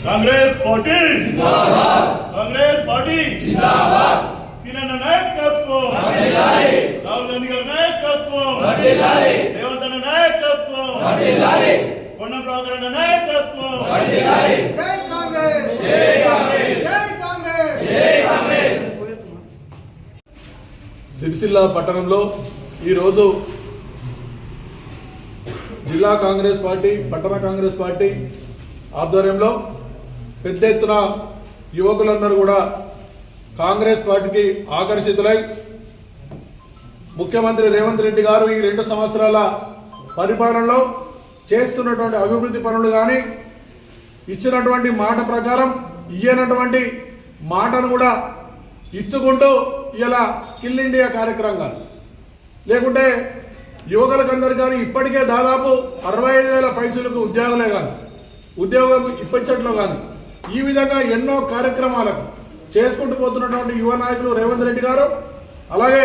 Congress party जिंदाबाद, Congress party जिंदाबाद, सीना नायकत्व राहुल गांधी गाరి నాయకత్వం రేవంత్ అన్న నాయకత్వం పొన్నం ప్రభాకర్ అన్న నాయకత్వం జై కాంగ్రెస్ జై కాంగ్రెస్ జై కాంగ్రెస్ జై కాంగ్రెస్. సిరిసిల్ల పట్టణంలో ఈరోజు జిల్లా కాంగ్రెస్ పార్టీ పట్టణ కాంగ్రెస్ పార్టీ ఆధ్వర్యంలో పెద్ద ఎత్తున యువకులందరూ కూడా కాంగ్రెస్ పార్టీకి ఆకర్షితులై ముఖ్యమంత్రి రేవంత్ రెడ్డి గారు ఈ 2 సంవత్సరాల పరిపాలనలో చేస్తున్నటువంటి అభివృద్ధి పనులు కానీ ఇచ్చినటువంటి మాట ప్రకారం ఇయ్యనటువంటి మాటను కూడా ఇచ్చుకుంటూ ఇలా స్కిల్ ఇండియా కార్యక్రమం కానీ లేకుంటే యువకులకందరూ కానీ ఇప్పటికే దాదాపు 65,000 పైసలకు ఉద్యోగులే కానీ ఉద్యోగం ఇప్పించట్లో కానీ ఈ విధంగా ఎన్నో కార్యక్రమాలకు చేసుకుంటూ పోతున్నటువంటి యువ నాయకులు రేవంత్ రెడ్డి గారు అలాగే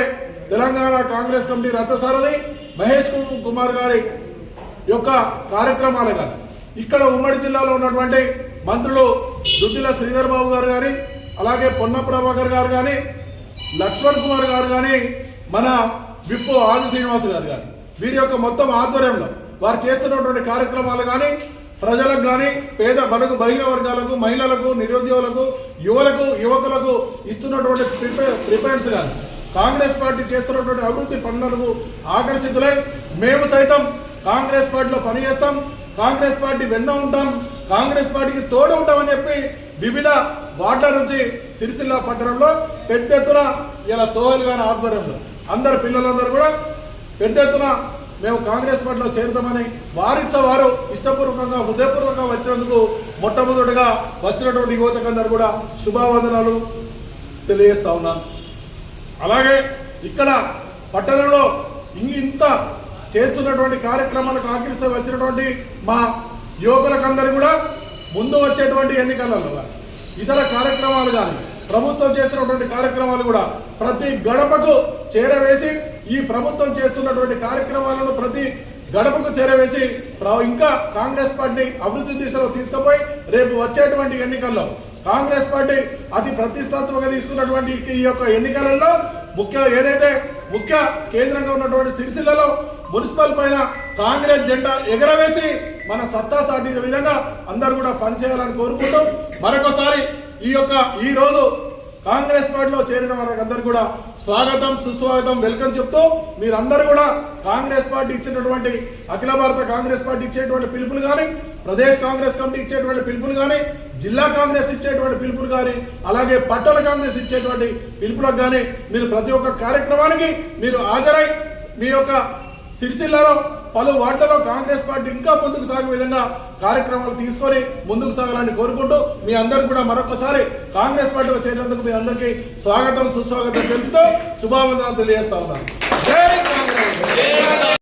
తెలంగాణ కాంగ్రెస్ కమిటీ రథసారథి మహేష్ కుమార్ గారి యొక్క కార్యక్రమాలు కానీ ఇక్కడ ఉమ్మడి జిల్లాలో ఉన్నటువంటి మంత్రులు దుద్దిల శ్రీధర్ బాబు గారు కానీ అలాగే పొన్నం ప్రభాకర్ గారు కానీ లక్ష్మణ్ కుమార్ గారు కానీ మన విప్పు ఆది శ్రీనివాస్ గారు కానీ వీరి యొక్క మొత్తం ఆధ్వర్యంలో వారు చేస్తున్నటువంటి కార్యక్రమాలు కానీ ప్రజలకు కానీ పేద బడుగు బలహీన వర్గాలకు మహిళలకు నిరుద్యోగులకు యువకులకు ఇస్తున్నటువంటి ప్రిఫరెన్స్ కానీ కాంగ్రెస్ పార్టీ చేస్తున్నటువంటి అభివృద్ధి పనులకు ఆకర్షితులై మేము సైతం కాంగ్రెస్ పార్టీలో పనిచేస్తాం, కాంగ్రెస్ పార్టీ వెన్న ఉంటాం, కాంగ్రెస్ పార్టీకి తోడు ఉంటామని చెప్పి వివిధ వార్డుల నుంచి సిరిసిల్ల పట్టణంలో పెద్ద ఎత్తున ఇలా సోహెల్ గారి ఆధ్వర్యంలో అందరు పిల్లలందరూ కూడా పెద్ద ఎత్తున మేము కాంగ్రెస్ పార్టీలో చేరుతామని వారు ఇష్టపూర్వకంగా హృదయపూర్వకంగా వచ్చినందుకు మొట్టమొదటిగా వచ్చినటువంటి యువతకందరూ కూడా శుభావందనాలు తెలియజేస్తా ఉన్నాను. అలాగే ఇక్కడ పట్టణంలో ఇంత చేస్తున్నటువంటి కార్యక్రమాలకు ఆకర్షిస్తూ వచ్చినటువంటి మా యువకులకందరూ కూడా ముందు వచ్చేటువంటి ఎన్నికలలో ఇతర కార్యక్రమాలు కానీ ప్రభుత్వం చేస్తున్నటువంటి కార్యక్రమాలు కూడా ప్రతి గడపకు చేరవేసి ఈ ప్రభుత్వం చేస్తున్నటువంటి కార్యక్రమాలను ప్రతి గడపకు చేరవేసి ఇంకా కాంగ్రెస్ పార్టీ అభివృద్ధి దిశలో తీసుకుపోయి రేపు వచ్చేటువంటి ఎన్నికల్లో కాంగ్రెస్ పార్టీ అతి ప్రతిష్టాత్మకంగా తీసుకున్నటువంటి ఈ యొక్క ఎన్నికలలో ఏదైతే ముఖ్య కేంద్రంగా ఉన్నటువంటి సిరిసిల్లలో మున్సిపల్ పైన కాంగ్రెస్ జెండా ఎగరవేసి మన సత్తా చాటి విధంగా అందరూ కూడా పనిచేయాలని కోరుకుంటూ మరొకసారి ఈ రోజు కాంగ్రెస్ పార్టీలో చేరిన వారందరూ కూడా స్వాగతం సుస్వాగతం వెల్కమ్ చెప్తూ మీరందరూ కూడా కాంగ్రెస్ పార్టీ ఇచ్చినటువంటి అఖిల భారత కాంగ్రెస్ పార్టీ ఇచ్చేటువంటి పిలుపులు కానీ ప్రదేశ్ కాంగ్రెస్ కమిటీ ఇచ్చేటువంటి పిలుపులు కానీ జిల్లా కాంగ్రెస్ ఇచ్చేటువంటి పిలుపులు కానీ అలాగే పట్టణ కాంగ్రెస్ ఇచ్చేటువంటి పిలుపులకు కానీ మీరు ప్రతి ఒక్క కార్యక్రమానికి మీరు హాజరై మీ యొక్క సిరిసిల్లలో పలు వార్డులలో కాంగ్రెస్ పార్టీ ఇంకా ముందుకు సాగే విధంగా కార్యక్రమాలు తీసుకొని ముందుకు సాగాలని కోరుకుంటూ మీ అందరికీ కూడా మరొకసారి కాంగ్రెస్ పార్టీలో చేరినందుకు మీ అందరికీ స్వాగతం సుస్వాగతం తెలుపుతూ శుభావందనాలు తెలియజేస్తా ఉన్నాను. జై కాంగ్రెస్.